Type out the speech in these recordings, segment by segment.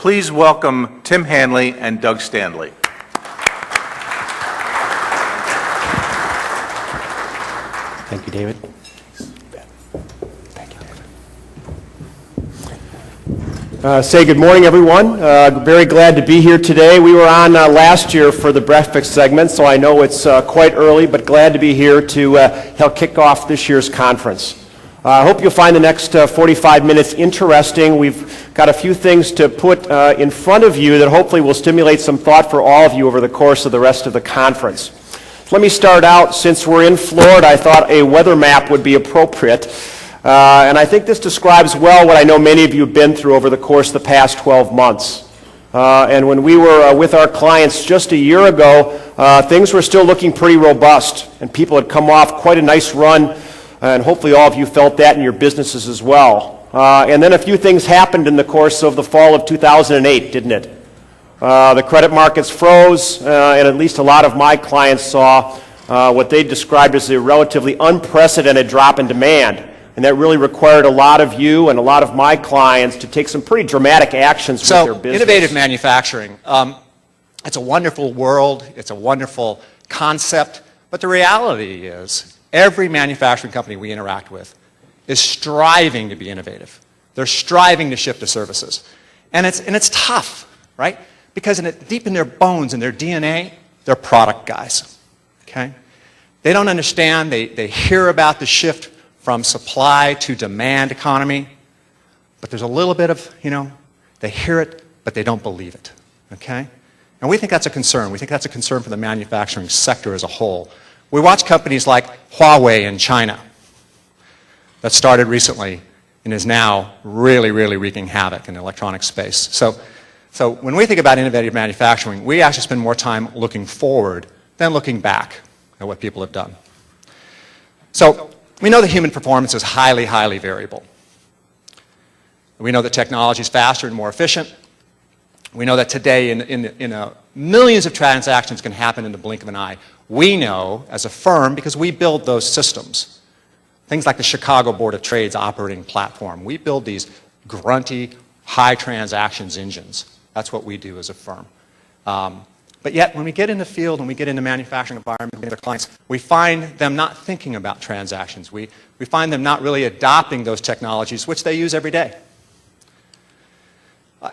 Please welcome Tim Hanley and Doug Standley. Thank you, David. Say good morning, everyone. Very glad to be here today. We were on last year for the breakfast segment, so I know it's quite early, but glad to be here to help kick off this year's conference. I hope you'll find the next 45 minutes interesting. We've got a few things to put in front of you that hopefully will stimulate some thought for all of you over the course of the rest of the conference. Let me start out, since we're in Florida, I thought a weather map would be appropriate. And I think this describes well what I know many of you have been through over the course of the past 12 months. And when we were with our clients just a year ago, things were still looking pretty robust, and people had come off quite a nice run, and hopefully all of you felt that in your businesses as well. And then a few things happened in the course of the fall of 2008, didn't it? The credit markets froze, and at least a lot of my clients saw what they described as a relatively unprecedented drop in demand. And that really required a lot of you and a lot of my clients to take some pretty dramatic actions with their business. Innovative manufacturing, it's a wonderful world, it's a wonderful concept, but the reality is every manufacturing company we interact with is striving to be innovative. They're striving to shift to services. And it's tough, right? Because deep in their bones and their DNA, they're product guys, okay? They don't understand, they hear about the shift from supply to demand economy, but there's a little bit of, they hear it, but they don't believe it, okay? And we think that's a concern. We think that's a concern for the manufacturing sector as a whole. We watch companies like Huawei in China that started recently and is now really, really wreaking havoc in the electronic space. So when we think about innovative manufacturing, we actually spend more time looking forward than looking back at what people have done. So we know that human performance is highly, highly variable. We know that technology is faster and more efficient. We know that today millions of transactions can happen in the blink of an eye. We know as a firm, because we build those systems, things like the Chicago Board of Trade's operating platform. We build these grunty, high transactions engines. That's what we do as a firm. But yet, when we get in the field and we get in the manufacturing environment with our clients, we find them not thinking about transactions. We find them not really adopting those technologies, which they use every day.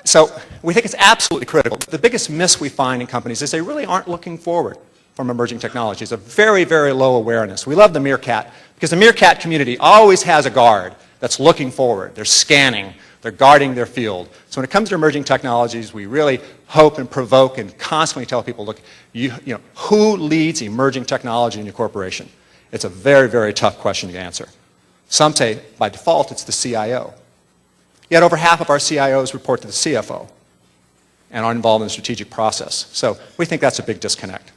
So we think it's absolutely critical. The biggest miss we find in companies is they really aren't looking forward from emerging technologies. A very, very low awareness. We love the meerkat, because the meerkat community always has a guard that's looking forward. They're scanning. They're guarding their field. So when it comes to emerging technologies, we really hope and provoke and constantly tell people, look, who leads emerging technology in your corporation? It's a very, very tough question to answer. Some say, by default, it's the CIO. Yet over half of our CIOs report to the CFO and are involved in the strategic process. So we think that's a big disconnect.